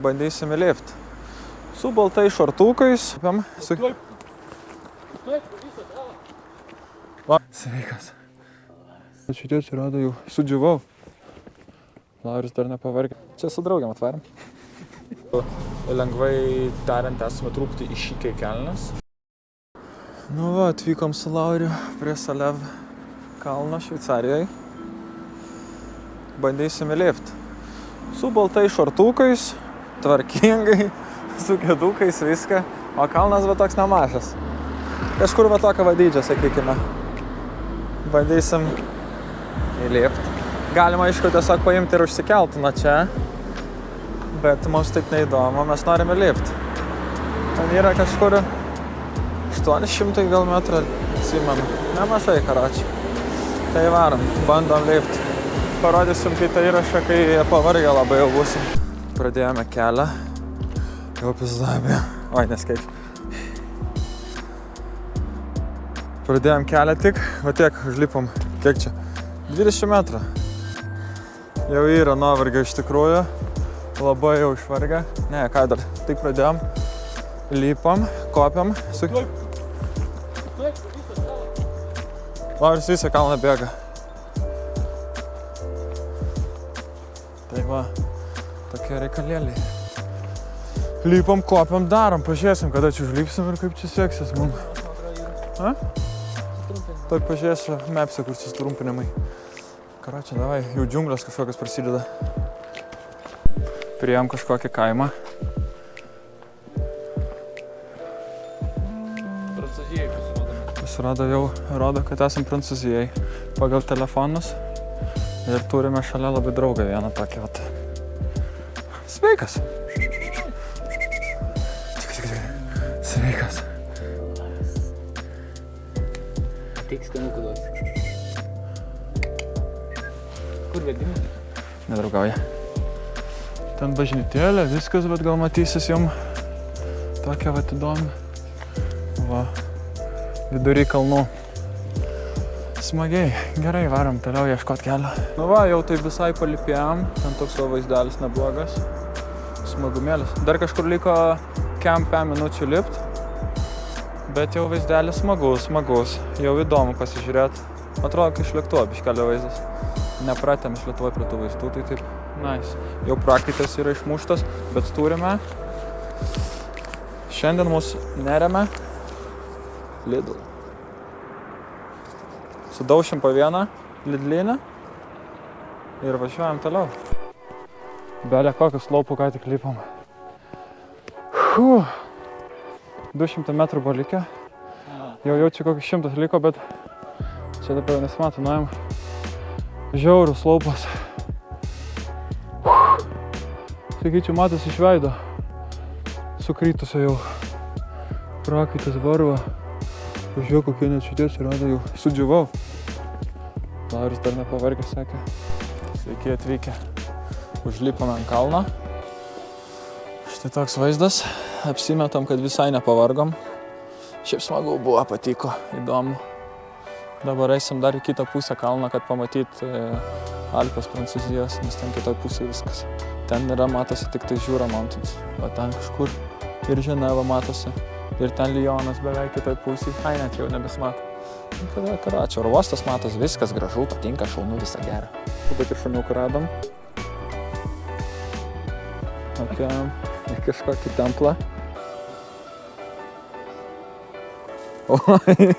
Bandysim įlipti. Su baltais šortukais. Sveikas. Šitie atsirado jau. Sudžiuvau. Lauris dar nepavargė. Čia su draugiam atvarėm. Lengvai tariant, esame truputį iššykę į kelnes. Nu va, atvykom su Lauriu prie Salev kalno Šveicarijoje. Bandysim įlipti. Su baltais šortukais, tvarkingai, su kėdukais, viską. O kalnas va toks nemažas. Kažkur va tokio vadydžio, sakykime. Bandysim įlipti. Galima, aišku, tiesiog paimti ir užsikelti nuo čia. Bet mums taip neįdomu, mes norime lipti. Ten yra kažkur 800 gal metrų, atsimenu. Nemažai, karoči. Tai varom, bandom lipti. Parodysim kitą įrašą, kai pavargę labai jau būsim. Pradėjome kelią. Jau pizdavė. Oi, neskaičiu. Pradėjom kelią tik, va tiek, užlipom. Kiek čia? 20 metrų. Jau yra nuovargio iš tikrųjų. Labai jau išvargę. Ne, ką dar? Tik pradėjom. Lipam, kopiam. Lauris visą kalną bėga. Tai va, tokie reikalėliai. Lipam, kopiam, darom, pažiūrėsim, kada čia užlipsim ir kaip čia seksis mum. A? Taip pažiūrėsiu mapsą, kur čia trumpinimai. Karočią, davai, jau džiunglės kažkokios prasideda. Priėjom kažkokį kaimą. Prancūzijai pasirodome. Pasirodo jau rodo, kad esam Prancūzijai pagal telefonus. Ir turime šalia labai draugą vieną tokį vat. Sveikas! Sveikas! Ateik skanukų duos. Kur vedimas? Nedraugauja. Ten bažnytėlė, viskas, bet gal matysis jum tokia vat įdomi. Va, vidury kalnų. Smagiai, gerai, varom toliau ieškot kelio. Nu va, jau tai visai palipėjom, ten toks vaizdelis neblogas. Smagumėlis. Dar kažkur liko kem 5 minučių lipt, bet jau vaizdelis smagus. Jau įdomu pasižiūrėti. Atrodo, kai iš lėktuvo biškelio vaizdas. Nepratėm iš Lietuvoj prie tų vaizdų, tai taip, nice. Jau prakaitas yra išmuštas, bet turime. Šiandien mus neremia Lidl. Sudaušim po vieną Lidlinę ir važiuojam toliau. Belė kokius laupų ką tik lipom. 200 metrų buvo likę. Jau čia kokius 100 liko, bet čia dabar jau nesimato, nuėjom. Žiaurus laupas. Sakyčiau, matas iš veido. Sukrytusio jau. Prakaitas varva. Pažiūrėjau, kokie net šitie atsirado jau. Sudžiuvau. Lauris dar nepavargęs, sakė. Sveiki atvykę. Užlipome ant kalno. Štai toks vaizdas. Apsimetam, kad visai nepavargom. Šiaip smagu buvo, patiko, įdomu. Dabar eisim dar į kitą pusę kalną, kad pamatyt Alpes Prancūzijos, nes ten kitoj pusėje viskas. Ten yra, matosi, tik tai Žiūra Mountains. O ten kažkur ir Ženeva matosi. Ir ten Lyonas beveik kitoj pusėje. Ai, net jau nebesimato. Karočią, oro uostas matos, viskas gražu, patinka, šaunu, visą gerą. Bet ir šuniukų radom. Apie kažkokį templą. Oi,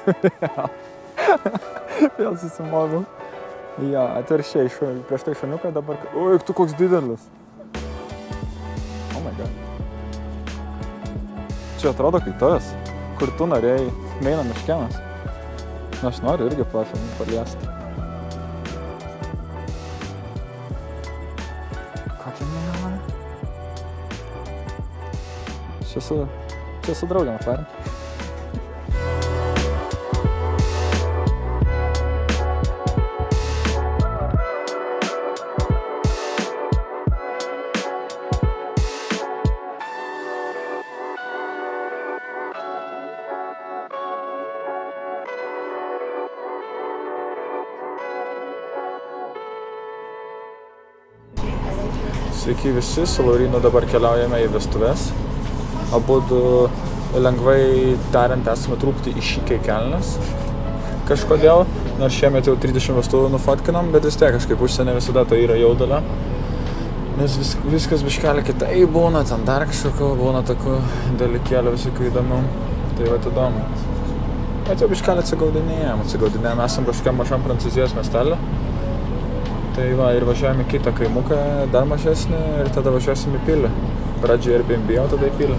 vėl susimoviau. Jo, atviršiai, prieš tai šuniuką dabar... Oi, tu koks didelis. Oh my god. Čia atrodo kaip tas, kur tu norėjai Meino Miškenas. Aš noriu irgi paliesti. Kokia mėnelė? Čia su draugiam atvarėm. Sveiki visi, su Laurinu dabar keliaujame į vestuves. Abudu lengvai tariant esame truputį iššykę į kelnes. Kažkodėl, nors šiemet jau 30 vestuvių nufotkinam, bet vis tiek kažkaip užsienė visada tai yra jaudulio. Nes viskas biškelė kitai būna, ten dar kažkokio būna tokių dalykėlių visokių įdomių. Tai va įdomu. Bet jau biškelį atsigaudinėjom, esam kažkokiam mažam Prancūzijos miestelį. Tai va, ir važiuojam į kitą kaimuką, dar mažesnį, ir tada važiuosim į pilį. Pradžiai Airbnb, o tada į pilį.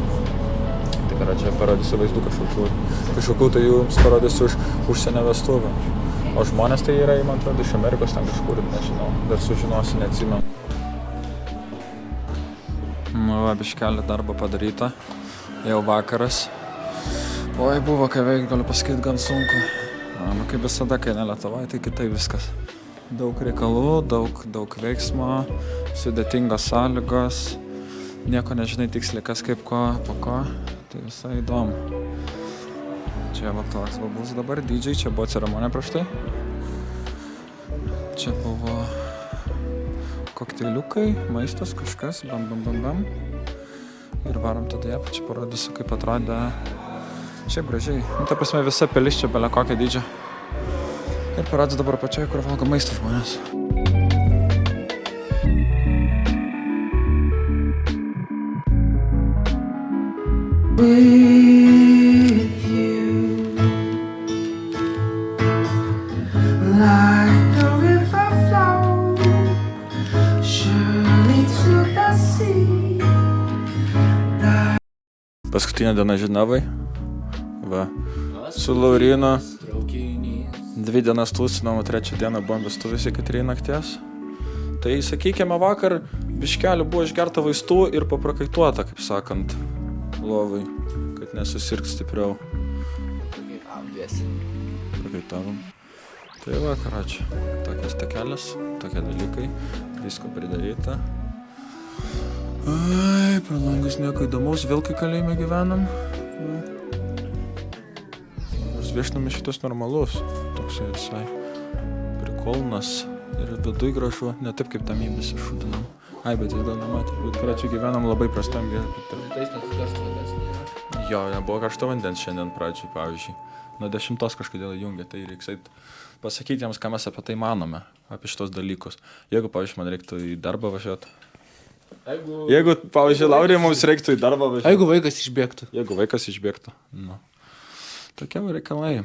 Tai pradžiai parodysiu vaizdų kažkokių tai jums parodysiu užsienio vestuvių. O žmonės tai yra, man atrodo, iš Amerikos ten kažkur, nežinau, dar sužinosiu, neatsimenu. Nu va, biškelį darbą padaryta, jau vakaras. Oi, buvo ką veikt, galiu pasakyti, gan sunku. Nu, kaip visada, kai ne Lietuvoj, tai kitai viskas. Daug reikalų, daug veiksmo, sudėtingos sąlygos, nieko nežinai tiksliai kas kaip ko, po ko, tai visai įdomu. Čia va toks va bus dabar dydžiai, čia buvo ceremonija prieš tai. Čia buvo kokteiliukai, maistas, kažkas, bam. Ir varom tada ją, čia parodysiu, kaip atrodė. Šiaip gražiai, ta prasme visa pilis čia belia kokia dydžia. Ir parodys dabar pačioj, kur valgo maistą žmonės. Paskutinė diena Ženevai. Va, su Laurinu. 2 dienas tūsinom, 3 dieną buvom vestuvėse iki 3 nakties. Tai, sakykime, vakar biškelį buvo išgerta vaistų ir paprakaituota, kaip sakant, lovai, kad nesusirgt stipriau. Prakaitavom. Tai va, karačiu, tokias takelis, tokie dalykai, visko pridaryta. Ai, per langus nieko įdomaus, vėl kai kalėjime gyvenam. Viešinami šitas normalus, toksai visai prikolnas ir viduj gražu, ne taip kaip tamybės iššūdinam. Ai, bet jūs gal nematėt, bet karačiu gyvenam labai prastam vietą. Jo, nebuvo karšto vandens šiandien pradžiai, pavyzdžiui. Nuo 10 kažkodėl jungia, tai reiks pasakyti jiems, ką mes apie tai manome, apie šitos dalykus. Jeigu, pavyzdžiui, man reiktų į darbą važiuoti. Jeigu, pavyzdžiui, Laurijai mums reiktų į darbą važiuoti. Jeigu vaikas išbėgtų. Nu. Tokie reikalai.